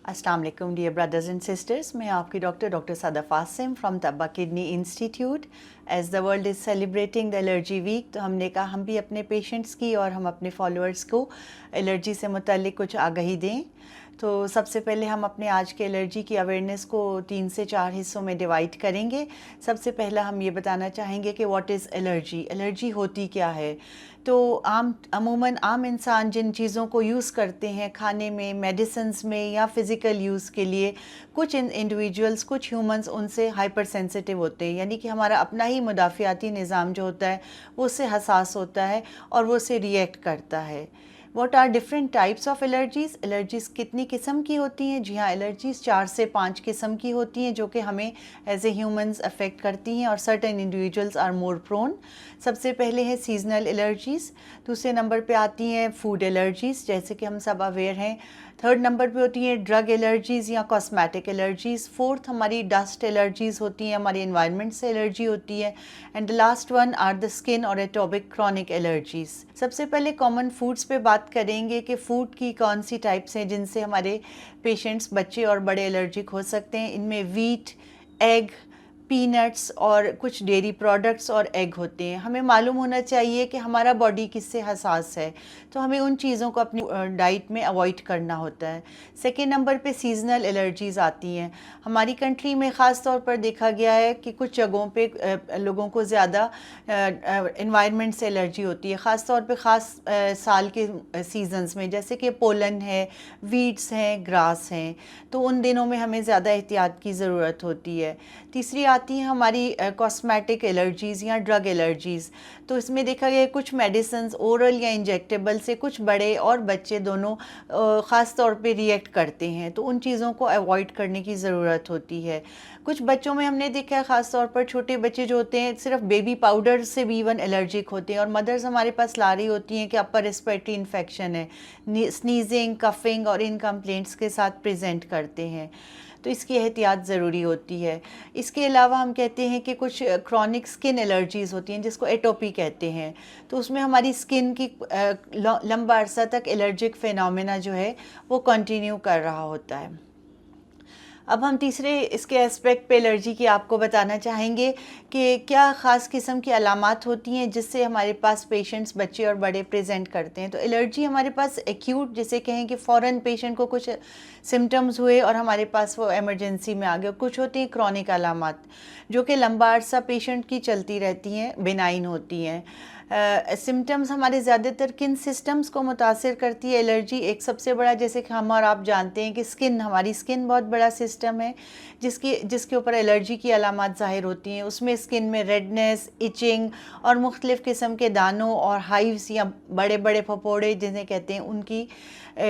السلام علیکم dear brothers and sisters, میں آپ کی doctor Sadaf Asim from Tabba kidney institute. As the world is celebrating the allergy week, تو ہم نے کہا ہم بھی اپنے پیشنٹس کی اور ہم اپنے فالوورز کو الرجی سے متعلق کچھ آگہی دیں. تو سب سے پہلے ہم اپنے آج کے الرجی کی اویئرنیس کو 3 سے 4 حصوں میں ڈیوائڈ کریں گے. سب سے پہلا ہم یہ بتانا چاہیں گے کہ واٹ از الرجی، الرجی ہوتی کیا ہے. تو عموماً عام انسان جن چیزوں کو یوز کرتے ہیں کھانے میں، میڈیسنز میں یا فزیکل یوز کے لیے، کچھ انڈیویجولز، کچھ ہیومنز ان سے ہائپر سینسٹیو ہوتے ہیں، یعنی کہ ہمارا اپنا ہی مدافعاتی نظام جو ہوتا ہے وہ اس سے حساس ہوتا ہے اور وہ اسے ریئیکٹ کرتا ہے. What are different types of allergies, allergies کتنی قسم کی ہوتی ہیں؟ جی ہاں، الرجیز 4 سے 5 قسم کی ہوتی ہیں جو کہ ہمیں ایز اے ہیومنز افیکٹ کرتی ہیں، اور سرٹن انڈیویجولز آر مور پرون. سب سے پہلے ہے سیزنل الرجیز، دوسرے نمبر پہ آتی ہیں فوڈ الرجیز جیسے کہ ہم سب اویئر ہیں، تھرڈ نمبر پہ ہوتی ہیں ڈرگ الرجیز یا کاسمیٹک الرجیز، فورتھ ہماری ڈسٹ الرجیز ہوتی ہیں، ہماری انوائرمنٹ سے الرجی ہوتی ہے، and the last one are the skin اور ایٹوپک کرونک الرجیز. سب سے پہلے کامن فوڈز پہ بات کریں گے کہ فوڈ کی کون سی ٹائپس ہیں جن سے ہمارے پیشنٹس بچے اور بڑے الرجک ہو سکتے ہیں. ان میں ویٹ، ایگ، پینٹس اور کچھ ڈیری پروڈکٹس اور ایگ ہوتے ہیں. ہمیں معلوم ہونا چاہیے کہ ہمارا باڈی کس سے حساس ہے، تو ہمیں ان چیزوں کو اپنی ڈائٹ میں اوائڈ کرنا ہوتا ہے. سیکنڈ نمبر پہ سیزنل الرجیز آتی ہیں. ہماری کنٹری میں خاص طور پر دیکھا گیا ہے کہ کچھ جگہوں پہ لوگوں کو زیادہ انوائرمنٹ سے الرجی ہوتی ہے، خاص طور پہ خاص سال کے سیزنز میں، جیسے کہ پولن ہے، ویڈس ہیں، گراس ہیں، تو ان دنوں میں ہمیں زیادہ احتیاط کی ضرورت ہوتی ہے. تیسری آتی ہیں ہماری کاسمیٹک الرجیز یا ڈرگ الرجیز. تو اس میں دیکھا گیا ہے کچھ میڈیسنز اورل یا انجیکٹیبل سے کچھ بڑے اور بچے دونوں خاص طور پہ ریئیکٹ کرتے ہیں، تو ان چیزوں کو اوائڈ کرنے کی ضرورت ہوتی ہے. کچھ بچوں میں ہم نے دیکھا ہے خاص طور پر چھوٹے بچے جو ہوتے ہیں صرف بیبی پاؤڈر سے بھی ایون الرجک ہوتے ہیں، اور مدرز ہمارے پاس لا رہی ہوتی ہیں کہ اپر ریسپیریٹری انفیکشن ہے، سنیزنگ، کفنگ اور ان کمپلینٹس کے ساتھ پریزنٹ کرتے ہیں، تو اس کی احتیاط ضروری ہوتی ہے. اس کے علاوہ ہم کہتے ہیں کہ کچھ کرونک سکن الرجیز ہوتی ہیں جس کو ایٹوپی کہتے ہیں، تو اس میں ہماری سکن کی لمبا عرصہ تک الرجک فینومینا جو ہے وہ کنٹینیو کر رہا ہوتا ہے. اب ہم تیسرے اس کے اسپیکٹ پہ الرجی کی آپ کو بتانا چاہیں گے کہ کیا خاص قسم کی علامات ہوتی ہیں جس سے ہمارے پاس پیشنٹس بچے اور بڑے پریزنٹ کرتے ہیں. تو الرجی ہمارے پاس ایکیوٹ جسے کہیں کہ فوراً پیشنٹ کو کچھ سمٹمز ہوئے اور ہمارے پاس وہ ایمرجنسی میں آ گئے. کچھ ہوتی ہیں کرونک علامات جو کہ لمبا عرصہ پیشنٹ کی چلتی رہتی ہیں، بینائن ہوتی ہیں. سمٹمز ہمارے زیادہ تر کن سسٹمز کو متاثر کرتی ہے الرجی؟ ایک سب سے بڑا، جیسے کہ ہم اور آپ جانتے ہیں کہ سکن، ہماری سکن بہت بڑا سسٹم ہے جس کے اوپر الرجی کی علامات ظاہر ہوتی ہیں. اس میں سکن میں ریڈنس، ایچنگ اور مختلف قسم کے دانوں اور ہائیوز یا بڑے بڑے پھپھوڑے جنہیں کہتے ہیں ان کی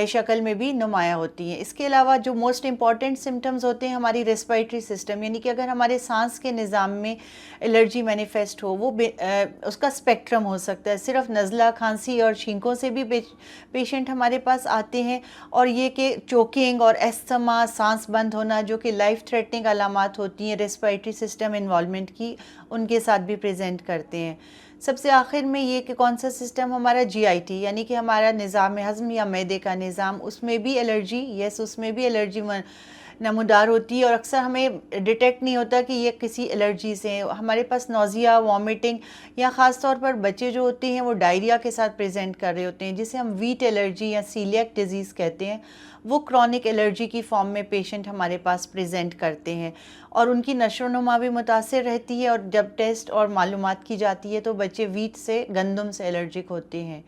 شکل میں بھی نمایاں ہوتی ہیں. اس کے علاوہ جو موسٹ امپورٹنٹ سمٹمز ہوتے ہیں ہماری ریسپیریٹری سسٹم، یعنی کہ اگر ہمارے سانس کے نظام میں الرجی مینیفیسٹ ہو، وہ اس کا اسپیکٹرم ہو سکتا ہے. صرف نزلہ، کھانسی اور چھینکوں سے بھی پیشنٹ ہمارے پاس آتے ہیں، اور یہ کہ چوکنگ اور ایستھما، سانس بند ہونا جو کہ لائف تھریٹنگ علامات ہوتی ہیں ریسپیریٹری سسٹم انوالومنٹ کی، ان کے ساتھ بھی پریزنٹ کرتے ہیں. سب سے آخر میں یہ کہ کون سا سسٹم ہمارا جی آئی ٹی، یعنی کہ ہمارا نظام ہضم یا معدے کا نظام، اس میں بھی الرجی، اس میں بھی الرجی نمودار ہوتی ہے، اور اکثر ہمیں ڈیٹیکٹ نہیں ہوتا کہ یہ کسی الرجی سے ہیں. ہمارے پاس نوزیا، وامٹنگ، یا خاص طور پر بچے جو ہوتے ہیں وہ ڈائریا کے ساتھ پریزنٹ کر رہے ہوتے ہیں، جسے ہم ویٹ الرجی یا سیلیاک ڈیزیز کہتے ہیں. وہ کرونک الرجی کی فارم میں پیشنٹ ہمارے پاس پریزنٹ کرتے ہیں، اور ان کی نشو و نما بھی متاثر رہتی ہے، اور جب ٹیسٹ اور معلومات کی جاتی ہے تو بچے ویٹ سے، گندم سے الرجک ہوتے ہیں.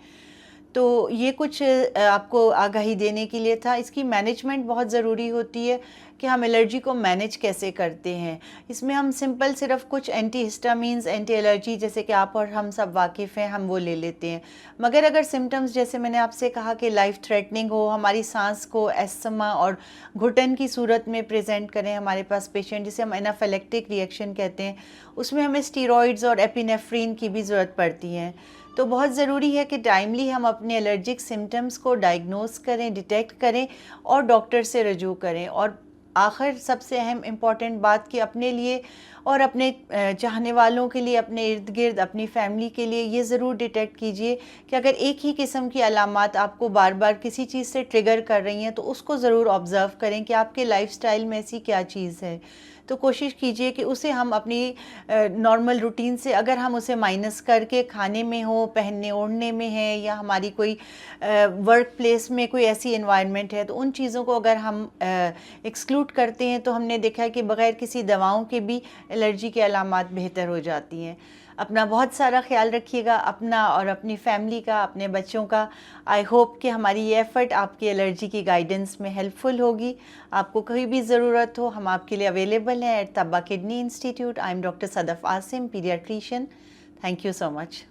تو یہ کچھ آپ کو آگاہی دینے کے لیے تھا. اس کی مینجمنٹ بہت ضروری ہوتی ہے کہ ہم الرجی کو مینج کیسے کرتے ہیں. اس میں ہم سمپل صرف کچھ اینٹی ہسٹامینز، اینٹی الرجی جیسے کہ آپ اور ہم سب واقف ہیں، ہم وہ لے لیتے ہیں. مگر اگر سمٹمز جیسے میں نے آپ سے کہا کہ لائف تھریٹننگ ہو، ہماری سانس کو ایستھما اور گھٹن کی صورت میں پریزنٹ کریں ہمارے پاس پیشنٹ، جسے ہم انافیلیکٹک ریئیکشن کہتے ہیں، اس میں ہمیں اسٹیرائڈز اور ایپینیفرین کی بھی ضرورت پڑتی ہے. تو بہت ضروری ہے کہ ٹائملی ہم اپنے الرجک سمٹمز کو ڈائگنوز کریں، ڈیٹیکٹ کریں اور ڈاکٹر سے رجوع کریں. اور آخر سب سے اہم امپورٹنٹ بات کہ اپنے لیے اور اپنے چاہنے والوں کے لیے، اپنے ارد گرد اپنی فیملی کے لیے یہ ضرور ڈیٹیکٹ کیجئے کہ اگر ایک ہی قسم کی علامات آپ کو بار بار کسی چیز سے ٹریگر کر رہی ہیں تو اس کو ضرور آبزرو کریں کہ آپ کے لائف سٹائل میں ایسی کیا چیز ہے. تو کوشش کیجئے کہ اسے ہم اپنی نارمل روٹین سے اگر ہم اسے مائنس کر کے کھانے میں ہو، پہننے اوڑھنے میں ہے، یا ہماری کوئی ورک پلیس میں کوئی ایسی انوائرمنٹ ہے، تو ان چیزوں کو اگر ہم ایکسکلوڈ کرتے ہیں تو ہم نے دیکھا ہے کہ بغیر کسی دواؤں کے بھی الرجی کے علامات بہتر ہو جاتی ہیں. اپنا بہت سارا خیال رکھیے گا، اپنا اور اپنی فیملی کا، اپنے بچوں کا. آئی ہوپ کہ ہماری یہ ایفرٹ آپ کی الرجی کی گائیڈنس میں ہیلپ فل ہوگی. آپ کو کوئی بھی ضرورت ہو ہم آپ کے لیے اویلیبل ہیں at Tabba kidney institute. I am doctor Sadaf Asim, paediatrician. Thank you so much.